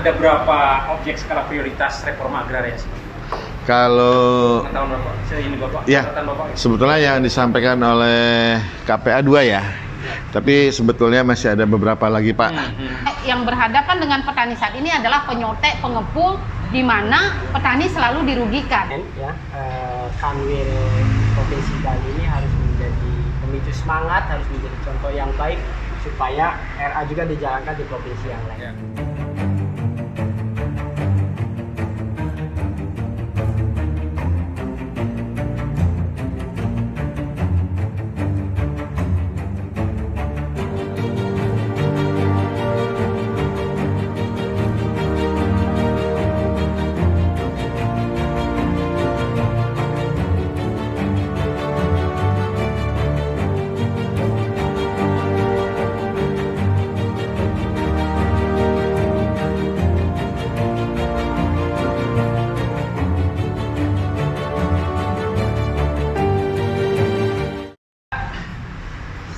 ada berapa objek skala prioritas reforma agraria sih? Kalau Bapak, ya, sebetulnya yang disampaikan oleh KPA 2 ya. Tapi sebetulnya masih ada beberapa lagi, Pak. Yang berhadapan dengan petani saat ini adalah penyotek, pengepul, di mana petani selalu dirugikan. Ya, Kanwil Provinsi Bali ini harus menjadi pemicu semangat, harus menjadi contoh yang baik supaya RA juga dijalankan di provinsi yang lain. Ya.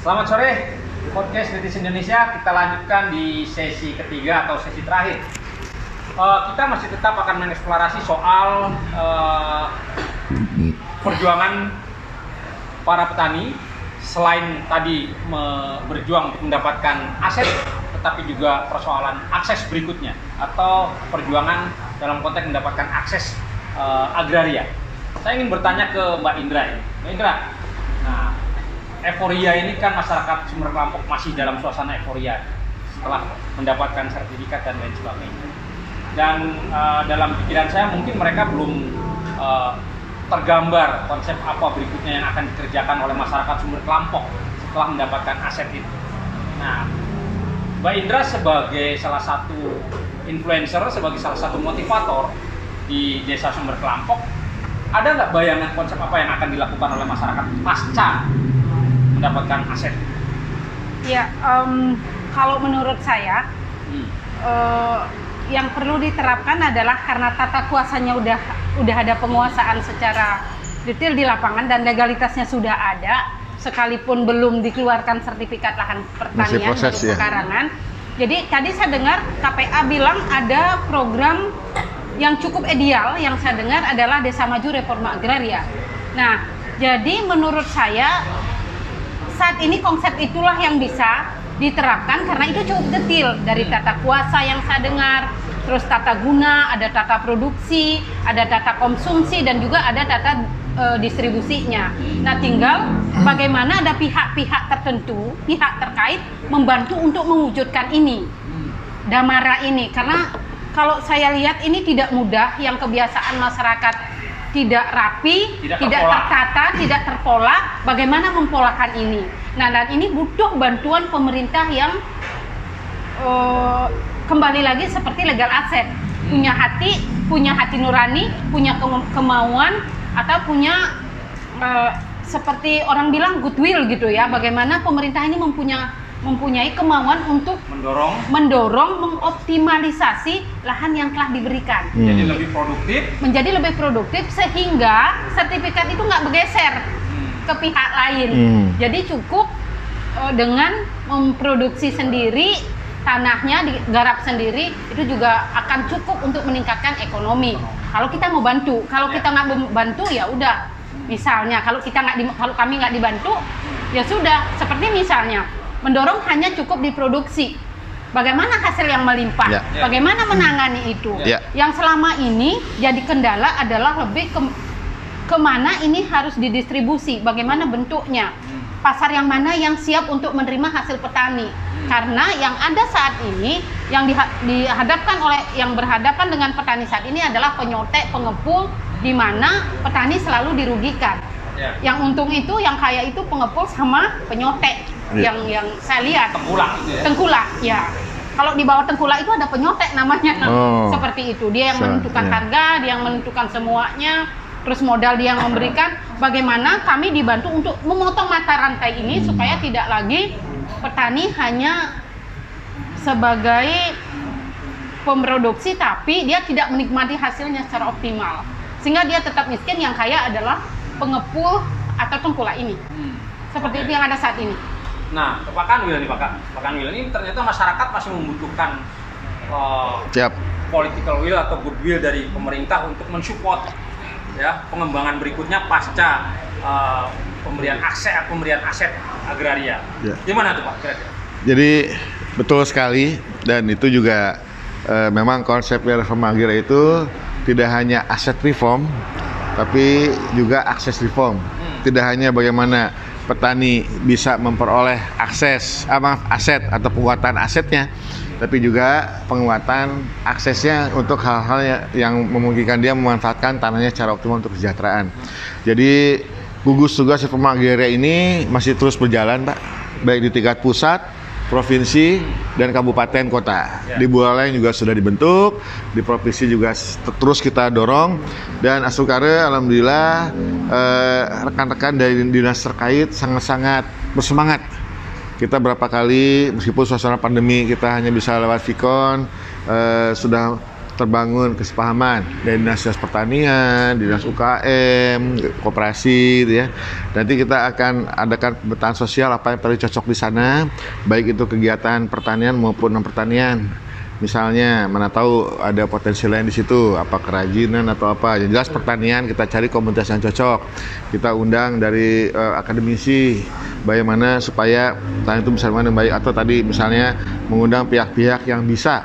Selamat sore, podcast Netizen Indonesia. Kita lanjutkan di sesi ketiga atau sesi terakhir. Kita masih tetap akan mengeksplorasi soal perjuangan para petani. Selain tadi berjuang untuk mendapatkan aset, tetapi juga persoalan akses berikutnya atau perjuangan dalam konteks mendapatkan akses agraria. Saya ingin bertanya ke Mbak Indra ini. Mbak Indra, nah, euforia ini kan masyarakat Sumber Kelampok masih dalam suasana euforia setelah mendapatkan sertifikat dan lain sebagainya. Dan dalam pikiran saya mungkin mereka belum tergambar konsep apa berikutnya yang akan dikerjakan oleh masyarakat Sumber Kelampok setelah mendapatkan aset itu. Nah, Mbak Indra sebagai salah satu influencer, sebagai salah satu motivator di Desa Sumber Kelampok, ada nggak bayangan konsep apa yang akan dilakukan oleh masyarakat pasca mendapatkan aset? Ya, kalau menurut saya yang perlu diterapkan adalah karena tata kuasanya udah ada penguasaan secara detail di lapangan dan legalitasnya sudah ada, sekalipun belum dikeluarkan sertifikat lahan pertanian untuk pekarangan. Jadi tadi saya dengar KPA bilang ada program yang cukup ideal, yang saya dengar adalah Desa Maju Reforma Agraria. Nah, jadi menurut saya saat ini konsep itulah yang bisa diterapkan karena itu cukup detail dari tata kuasa yang saya dengar, terus tata guna, ada tata produksi, ada tata konsumsi dan juga ada tata distribusinya. Nah, tinggal bagaimana ada pihak-pihak tertentu, pihak terkait membantu untuk mewujudkan ini, Damara ini, karena kalau saya lihat ini tidak mudah, yang kebiasaan masyarakat tidak rapi, tidak tertata, tidak terpola, bagaimana mempolakan ini. Nah, dan ini butuh bantuan pemerintah yang kembali lagi seperti legal asset, punya hati nurani, punya kemauan, atau punya seperti orang bilang goodwill gitu ya, bagaimana pemerintah ini mempunyai kemauan untuk mendorong mengoptimalisasi lahan yang telah diberikan. Menjadi lebih produktif sehingga sertifikat itu nggak bergeser ke pihak lain. Jadi cukup dengan memproduksi sendiri, tanahnya digarap sendiri, itu juga akan cukup untuk meningkatkan ekonomi. Kalau kita mau bantu, kalau kita nggak bantu ya udah. Misalnya kalau kami nggak dibantu, ya sudah. Seperti misalnya mendorong hanya cukup diproduksi. Bagaimana hasil yang melimpah? Bagaimana menangani itu? Yang selama ini jadi kendala adalah lebih kemana ini harus didistribusi, bagaimana bentuknya, pasar yang mana yang siap untuk menerima hasil petani. Karena yang ada saat ini, yang berhadapan dengan petani saat ini adalah penyotek, pengepul, di mana petani selalu dirugikan. Yang untung itu, yang kaya itu pengepul sama penyotek. Yang saya lihat tengkulak ya. Kalau di bawah tengkulak itu ada penyotek namanya. Seperti itu, dia yang menentukan harga, dia yang menentukan semuanya, terus modal dia yang memberikan. Bagaimana kami dibantu untuk memotong mata rantai ini supaya tidak lagi petani hanya sebagai pemproduksi tapi dia tidak menikmati hasilnya secara optimal, sehingga dia tetap miskin. Yang kaya adalah pengepul atau tengkulak ini. Seperti itu yang ada saat ini. Nah, ke Pak Kanwil nih, Pak Kanwil, ini ternyata masyarakat masih membutuhkan Siap. political will atau goodwill dari pemerintah untuk mensupport ya pengembangan berikutnya pasca pemberian aset agraria. Ya. Gimana tuh Pak kira-kira? Jadi betul sekali, dan itu juga memang konsep reforma agraria itu tidak hanya aset reform, tapi juga akses reform. Tidak hanya bagaimana petani bisa memperoleh aset atau penguatan asetnya, tapi juga penguatan aksesnya untuk hal-hal yang memungkinkan dia memanfaatkan tanahnya secara optimal untuk kesejahteraan. Jadi gugus tugas reforma agraria ini masih terus berjalan, Pak, baik di tingkat pusat, provinsi, dan kabupaten kota. Ya. Di Buleleng juga sudah dibentuk, di provinsi juga terus kita dorong, dan Asukare alhamdulillah rekan-rekan dari dinas terkait sangat-sangat bersemangat. Kita berapa kali meskipun suasana pandemi kita hanya bisa lewat Vicon, sudah terbangun kesepahaman dari dinas pertanian, dinas UKM, koperasi, gitu ya. Nanti kita akan adakan pemetaan sosial apa yang paling cocok di sana, baik itu kegiatan pertanian maupun non pertanian. Misalnya, mana tahu ada potensi lain di situ, apa kerajinan atau apa. Yang jelas pertanian kita cari komunitas yang cocok. Kita undang dari akademisi, bagaimana supaya pertanian itu bisa dengan baik, atau tadi misalnya mengundang pihak-pihak yang bisa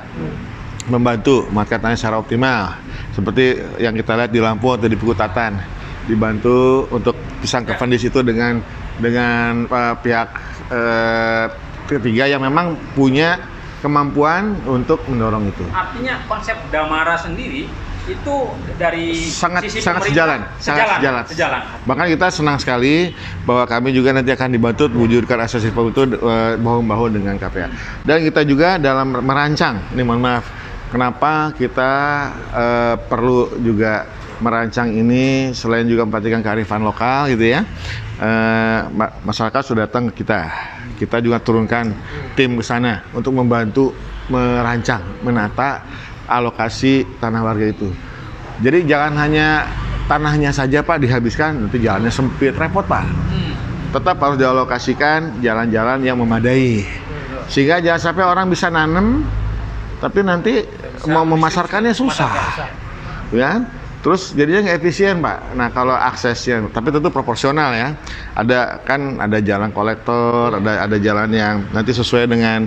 membantu memanfaatkannya secara optimal, seperti yang kita lihat di Lampung atau di Pekutatan, dibantu untuk pisang kevan di situ dengan pihak ketiga yang memang punya kemampuan untuk mendorong itu. Artinya konsep Damara sendiri itu dari sangat sisi sangat pemerintah sejalan. Bahkan kita senang sekali bahwa kami juga nanti akan dibantu mewujudkan asas reform itu bahu-membahu dengan KPA. Dan kita juga dalam merancang, ini mohon maaf, kenapa kita perlu juga merancang ini selain juga memperhatikan kearifan lokal gitu ya. Masyarakat sudah datang ke kita. Kita juga turunkan tim ke sana untuk membantu merancang, menata alokasi tanah warga itu. Jadi jangan hanya tanahnya saja Pak dihabiskan, nanti jalannya sempit, repot Pak. Tetap harus dialokasikan jalan-jalan yang memadai. Sehingga jangan sampai orang bisa nanam tapi nanti mau memasarkannya susah. Ya. Terus jadinya nggak efisien Pak. Nah kalau aksesnya, tapi tentu proporsional ya. Ada jalan kolektor, ada jalan yang nanti sesuai dengan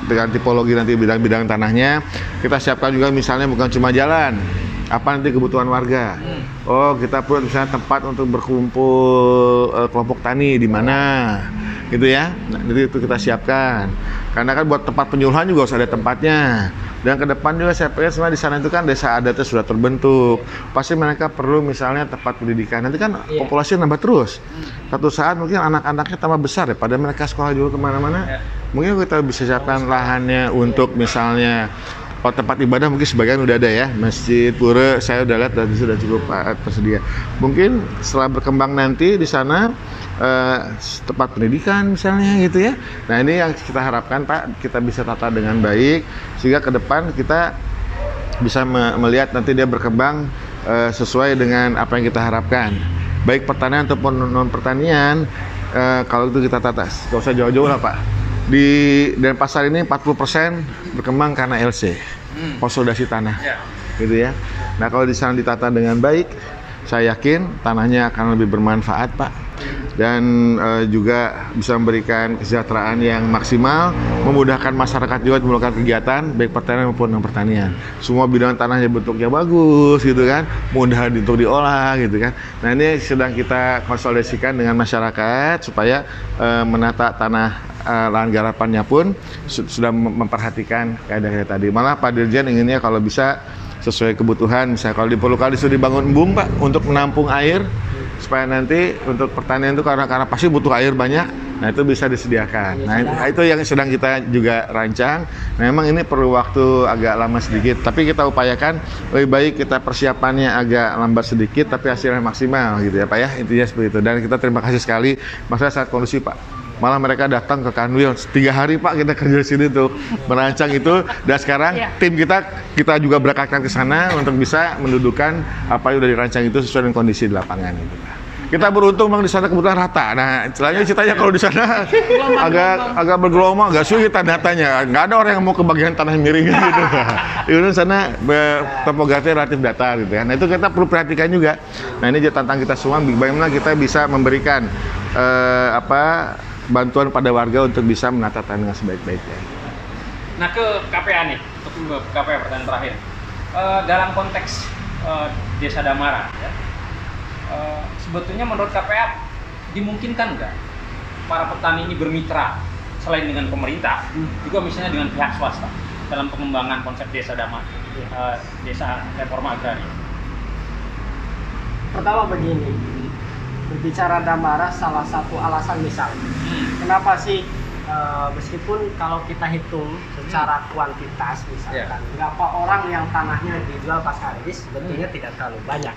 dengan tipologi nanti bidang-bidang tanahnya. Kita siapkan juga misalnya bukan cuma jalan, apa nanti kebutuhan warga. Oh kita perlu misalnya tempat untuk berkumpul kelompok tani di mana, gitu ya. Nah, itu kita siapkan. Karena kan buat tempat penyuluhan juga harus ada tempatnya. Dan ke depan juga saya pikir sebenarnya di sana itu kan desa adatnya sudah terbentuk. Pasti mereka perlu misalnya tempat pendidikan. Nanti kan populasi nambah terus. Satu saat mungkin anak-anaknya tambah besar ya. Pada mereka sekolah juga kemana-mana. Mungkin kita bisa siapkan lahannya untuk misalnya tempat ibadah mungkin sebagian udah ada ya. Masjid, pura, saya udah lihat dan sudah cukup tersedia. Mungkin setelah berkembang nanti di sana tempat pendidikan misalnya gitu ya. Nah ini yang kita harapkan Pak, kita bisa tata dengan baik sehingga ke depan kita bisa melihat nanti dia berkembang sesuai dengan apa yang kita harapkan. Baik pertanian ataupun non pertanian, kalau itu kita tata, nggak usah jauh-jauh lah Pak. Di Denpasar ini 40% berkembang karena LC, konsolidasi tanah, gitu ya. Nah kalau di sana ditata dengan baik, saya yakin tanahnya akan lebih bermanfaat Pak, dan juga bisa memberikan kesejahteraan yang maksimal, memudahkan masyarakat juga melakukan kegiatan baik pertanian maupun non pertanian. Semua bidang tanahnya bentuknya bagus gitu kan, mudah untuk diolah gitu kan. Nah ini sedang kita konsolidasikan dengan masyarakat supaya menata tanah lahan garapannya pun sudah memperhatikan kaidah-kaidah tadi. Malah Pak Dirjen inginnya kalau bisa sesuai kebutuhan, misalnya kalau diperlukan disuruh dibangun embung Pak untuk menampung air supaya nanti untuk pertanian itu karena pasti butuh air banyak, nah itu bisa disediakan. Nah itu yang sedang kita juga rancang. Nah, memang ini perlu waktu agak lama sedikit, tapi kita upayakan lebih baik kita persiapannya agak lambat sedikit tapi hasilnya maksimal gitu ya Pak ya, intinya seperti itu. Dan kita terima kasih sekali, masalah saat kondusif Pak. Malah mereka datang ke Kanwil 3 hari Pak kita kerja di sini untuk merancang itu, dan sekarang tim kita juga berangkatkan ke sana untuk bisa mendudukan apa yang sudah dirancang itu sesuai dengan kondisi di lapangan itu Pak. Kita beruntung Bang di sana kebetulan rata. Nah, istilahnya ceritanya kalau di sana agak bergelombang, agak sulit datanya. Nggak ada orang yang mau ke bagian tanah miring gitu. Di sana topografi relatif datar gitu kan. Nah, itu kita perlu perhatikan juga. Nah, ini tantang kita semua bagaimana kita bisa memberikan bantuan pada warga untuk bisa menata tanah dengan sebaik-baiknya. Nah, ke KPA nih, untuk KPA pertanyaan terakhir. Dalam konteks Desa Damara ya. Sebetulnya menurut KPA dimungkinkan nggak para petani ini bermitra selain dengan pemerintah juga misalnya dengan pihak swasta dalam pengembangan konsep desa damai, desa reforma agraria? Pertama begini, berbicara Damara salah satu alasan misalnya kenapa sih meskipun kalau kita hitung secara kuantitas misalkan berapa orang yang tanahnya dijual pasca rilis sebetulnya tidak terlalu banyak.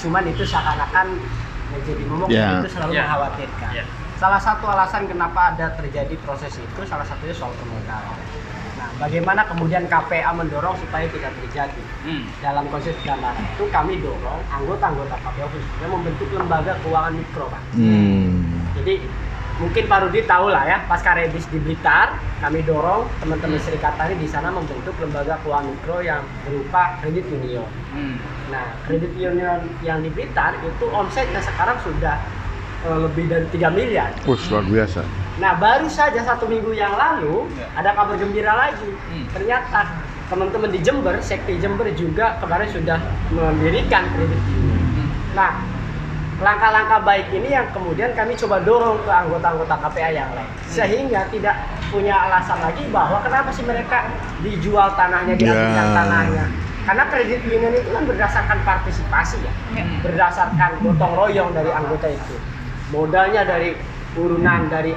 Cuman itu seakan-akan menjadi momok itu selalu mengkhawatirkan. Salah satu alasan kenapa ada terjadi proses itu salah satunya soal permodalan. Nah, bagaimana kemudian KPA mendorong supaya tidak terjadi? Dalam konsep Damara itu kami dorong anggota-anggota KPA khususnya membentuk lembaga keuangan mikro, Pak. Jadi mungkin Pak Rudi tahu lah ya, pasca rebis di Blitar, kami dorong teman-teman Serikat Tani di sana membentuk lembaga keuangan mikro yang berupa kredit union. Nah, kredit union yang di Blitar itu omsetnya sekarang sudah lebih dari 3 miliar. Luar biasa. Nah, baru saja 1 minggu yang lalu ada kabar gembira lagi. Ternyata teman-teman di Jember, Sekti Jember juga kemarin sudah mendirikan kredit union. Nah, langkah-langkah baik ini yang kemudian kami coba dorong ke anggota-anggota KPA yang lain sehingga tidak punya alasan lagi bahwa kenapa sih mereka dijual tanahnya, diambilkan tanahnya, karena kredit union itu kan berdasarkan partisipasi ya, berdasarkan gotong royong dari anggota itu, modalnya dari urunan dari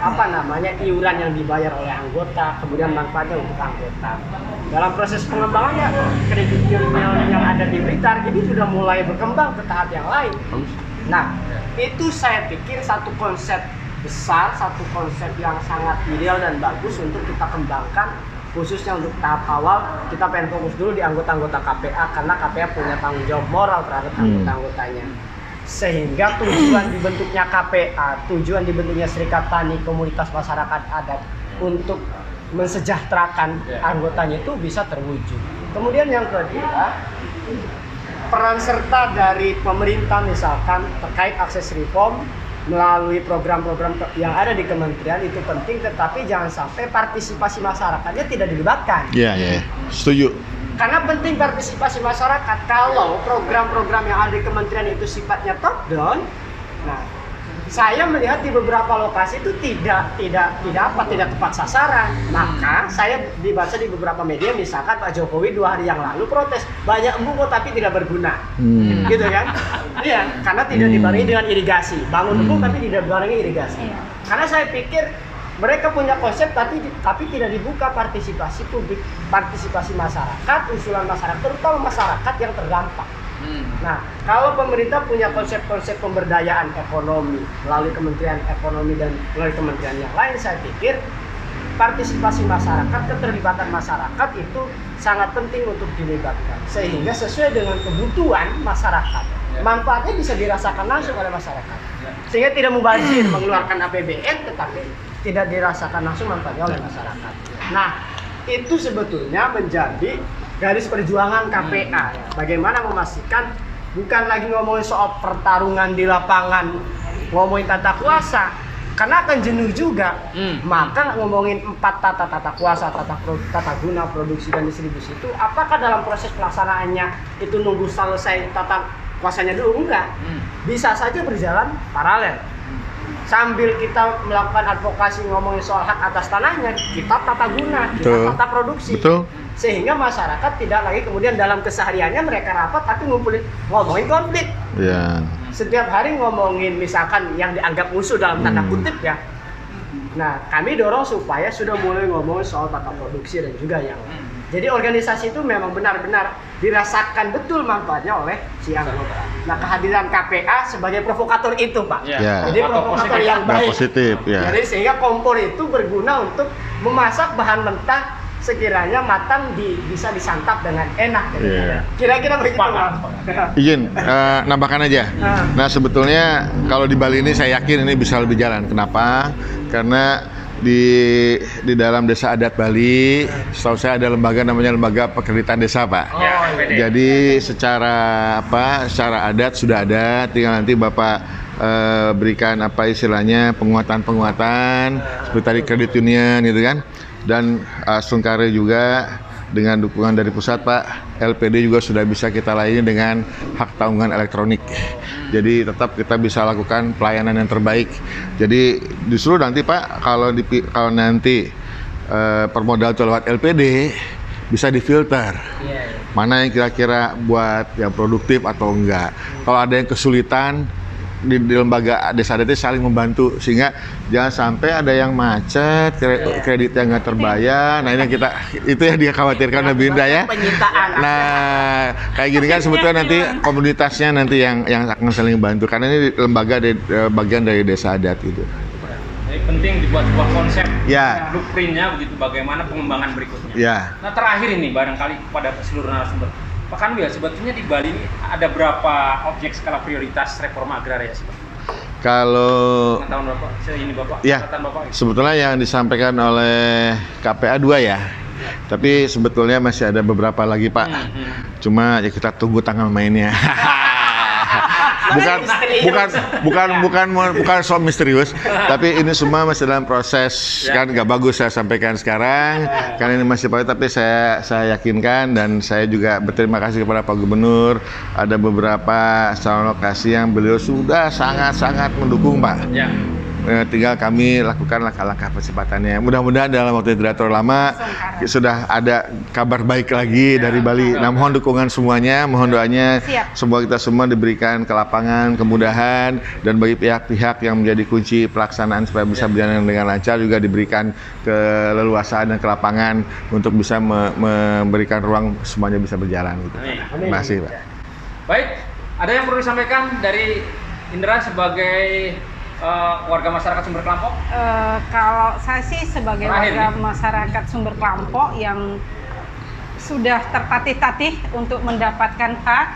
iuran yang dibayar oleh anggota, kemudian manfaatnya untuk anggota. Dalam proses pengembangannya kredit union yang ada di Blitar ini sudah mulai berkembang ke tahap yang lain. Nah, itu saya pikir satu konsep besar, satu konsep yang sangat ideal dan bagus untuk kita kembangkan, khususnya untuk tahap awal. Kita pengen fokus dulu di anggota-anggota KPA karena KPA punya tanggung jawab moral terhadap anggota-anggotanya. Sehingga tujuan dibentuknya KPA, tujuan dibentuknya Serikat Tani, komunitas masyarakat adat untuk mensejahterakan anggotanya itu bisa terwujud. Kemudian yang kedua, peran serta dari pemerintah misalkan terkait akses reform melalui program-program yang ada di kementerian itu penting, tetapi jangan sampai partisipasi masyarakatnya tidak dilibatkan. Iya, setuju. Karena penting partisipasi masyarakat. Kalau program-program yang ada di kementerian itu sifatnya top down, nah saya melihat di beberapa lokasi itu tidak tepat sasaran. Maka saya dibaca di beberapa media misalkan Pak Jokowi 2 hari yang lalu protes banyak embung tapi tidak berguna, gitu kan? Iya, karena tidak dibarengi dengan irigasi, bangun embung tapi tidak dibarengi irigasi. Karena saya pikir mereka punya konsep tapi tidak dibuka partisipasi publik, partisipasi masyarakat, usulan masyarakat, terutama masyarakat yang terdampak. Nah, kalau pemerintah punya konsep-konsep pemberdayaan ekonomi melalui Kementerian Ekonomi dan melalui kementerian yang lain, saya pikir partisipasi masyarakat, keterlibatan masyarakat itu sangat penting untuk dilibatkan sehingga sesuai dengan kebutuhan masyarakat. Manfaatnya bisa dirasakan langsung oleh masyarakat. Sehingga tidak mubazir mengeluarkan APBN tetapi tidak dirasakan langsung manfaatnya oleh masyarakat. Nah, itu sebetulnya menjadi garis perjuangan KPA. Bagaimana memastikan bukan lagi ngomongin soal pertarungan di lapangan, ngomongin tata kuasa, karena akan jenuh juga. Maka ngomongin 4 tata kuasa, tata guna, produksi dan distribusi itu, apakah dalam proses pelaksanaannya itu nunggu selesai tata kuasanya dulu? Enggak. Bisa saja berjalan paralel. Sambil kita melakukan advokasi ngomongin soal hak atas tanahnya, kita tata guna, kita tata produksi. Betul. Sehingga masyarakat tidak lagi kemudian dalam kesehariannya mereka rapat tapi ngomongin konflik. Setiap hari ngomongin misalkan yang dianggap musuh dalam tanda kutip ya. Nah, kami dorong supaya sudah mulai ngomongin soal tata produksi dan juga yang lain. Jadi organisasi itu memang benar-benar dirasakan betul manfaatnya oleh si anggota. Nah, kehadiran KPA sebagai provokator itu, Pak. Jadi provokator yang baik. Positif, ya. Jadi sehingga kompor itu berguna untuk memasak bahan mentah sekiranya matang bisa disantap dengan enak. Iya. Kira-kira begitu. Izin nambahkan aja. Nah sebetulnya kalau di Bali ini saya yakin ini bisa lebih jalan. Kenapa? Karena di dalam desa adat Bali, setahu saya ada lembaga namanya Lembaga Pekreditan Desa, Pak. Jadi secara adat sudah ada, tinggal nanti Bapak berikan istilahnya penguatan seperti tadi kredit union gitu kan, dan Sungkare juga dengan dukungan dari pusat, Pak. LPD juga sudah bisa kita layani dengan hak tanggungan elektronik. Jadi tetap kita bisa lakukan pelayanan yang terbaik. Jadi justru nanti Pak, kalau nanti permodal itu lewat LPD bisa difilter. Mana yang kira-kira buat yang produktif atau enggak. Kalau ada yang kesulitan di lembaga desa adat saling membantu sehingga jangan sampai ada yang macet, kredit yang nggak terbayar. Nah ini itu yang dikhawatirkan lebih indah ya. Penyitaan. Nah kayak gini kan sebetulnya nanti komunitasnya nanti yang akan saling bantu karena ini lembaga bagian dari desa adat gitu. Jadi penting dibuat sebuah konsep, Ya. blueprintnya begitu, bagaimana pengembangan berikutnya. Ya. Nah terakhir ini barangkali kepada seluruh narasumber, Pak Kanwil, sebetulnya di Bali ini ada berapa objek skala prioritas reforma agraria sebetulnya? Kalau Pengetahuan Bapak, ini Bapak, ya, catatan Bapak. sebetulnya yang disampaikan oleh KPA 2 ya. Tapi sebetulnya masih ada beberapa lagi, Pak. Cuma ya kita tunggu tanggal mainnya. bukan soal misterius, tapi ini semua masih dalam proses, kan nggak bagus saya sampaikan sekarang, karena ini masih proses, tapi saya yakinkan dan saya juga berterima kasih kepada Pak Gubernur, ada beberapa calon lokasi yang beliau sudah sangat mendukung, Pak. Ya. Tinggal kami lakukan langkah-langkah percepatannya. Mudah-mudahan dalam waktu yang tidak terlalu lama sudah ada kabar baik lagi dari Bali. Nah, mohon dukungan semuanya, mohon doanya. Semoga kita semua diberikan kelapangan, kemudahan, dan bagi pihak-pihak yang menjadi kunci pelaksanaan supaya bisa berjalan dengan lancar juga diberikan keleluasaan dan kelapangan untuk bisa memberikan ruang semuanya bisa berjalan. Gitu. Terima kasih, Pak. Baik, ada yang perlu disampaikan dari Indra sebagai warga masyarakat Sumber Kelampok? Kalau saya sih sebagai warga masyarakat Sumber Kelampok yang sudah tertatih-tatih untuk mendapatkan hak,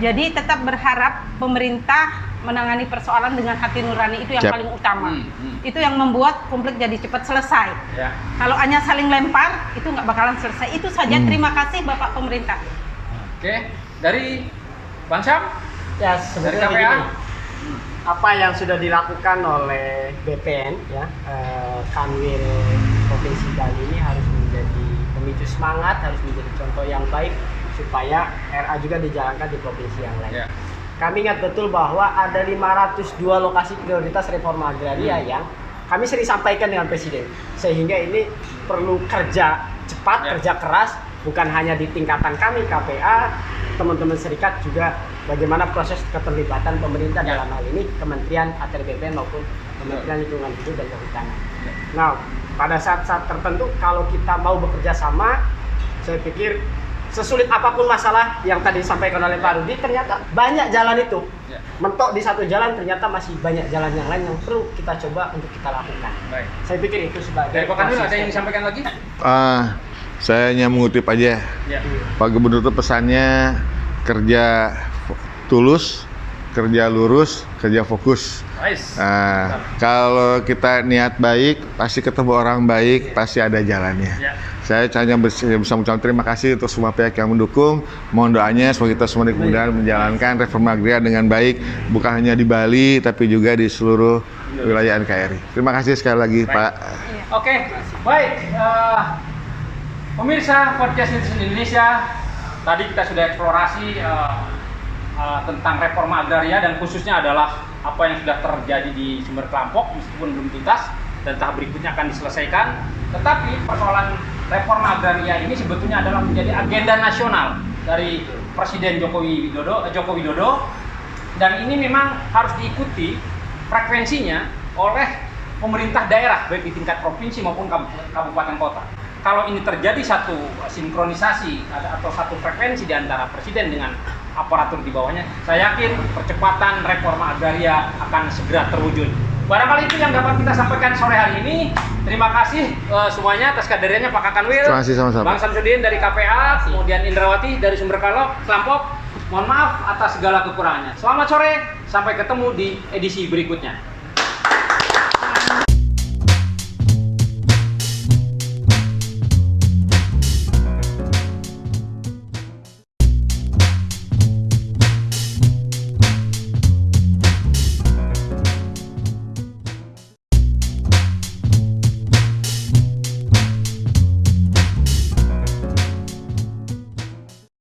jadi tetap berharap pemerintah menangani persoalan dengan hati nurani, itu yang paling utama. Itu yang membuat konflik jadi cepat selesai. Ya. Kalau hanya saling lempar, itu nggak bakalan selesai. Itu saja. Terima kasih Bapak Pemerintah. Oke, dari Bang Syam? Ya, Dari sebenarnya KPA? begini. Apa yang sudah dilakukan oleh BPN ya, Kanwil Provinsi Bali ini harus menjadi pemicu semangat, harus menjadi contoh yang baik supaya RA juga dijalankan di provinsi yang lain. Ya. Kami ingat betul bahwa ada 502 lokasi prioritas reforma agraria yang kami sering sampaikan dengan Presiden, sehingga ini perlu kerja cepat, kerja keras, bukan hanya di tingkatan kami KPA, teman-teman serikat juga bagaimana proses keterlibatan pemerintah dalam hal ini Kementerian ATR BPN maupun Kementerian Lingkungan Hidup dan Kehutanan. Nah, pada saat-saat tertentu kalau kita mau bekerja sama, saya pikir sesulit apapun masalah yang tadi disampaikan oleh Pak Rudi, ternyata banyak jalan itu. Mentok di satu jalan, ternyata masih banyak jalan yang lain yang perlu kita coba untuk kita lakukan. Baik. Saya pikir itu sebagai Dari Pak Kanwil ada yang disampaikan lagi? Saya hanya mengutip aja. Ya. Pak Gubernur itu pesannya kerja tulus, kerja lurus, kerja fokus. Nice. Kalau kita niat baik, pasti ketemu orang baik, pasti ada jalannya. Ya. Saya hanya bisa mengucapkan terima kasih untuk semua pihak yang mendukung. Mohon doanya semoga kita semua kemudian menjalankan reforma agraria dengan baik, bukan hanya di Bali, tapi juga di seluruh wilayah NKRI. Terima kasih sekali lagi, Pak. Oke, baik. Pemirsa podcast Netizen Indonesia, tadi kita sudah eksplorasi tentang reforma agraria dan khususnya adalah apa yang sudah terjadi di Sumber Kelampok meskipun belum tuntas dan tahap berikutnya akan diselesaikan. Tetapi persoalan reforma agraria ini sebetulnya adalah menjadi agenda nasional dari Presiden Joko Widodo dan ini memang harus diikuti frekuensinya oleh pemerintah daerah baik di tingkat provinsi maupun kabupaten kota. Kalau ini terjadi satu sinkronisasi atau satu frekuensi di antara presiden dengan aparatur di bawahnya, saya yakin percepatan reforma agraria akan segera terwujud. Barangkali itu yang dapat kita sampaikan sore hari ini. Terima kasih semuanya atas kehadirannya Pak Kakanwil. Terima kasih sama-sama. Bang Samsudin dari KPA, kemudian Indrawati dari Sumber Kelampok. Mohon maaf atas segala kekurangannya. Selamat sore, sampai ketemu di edisi berikutnya.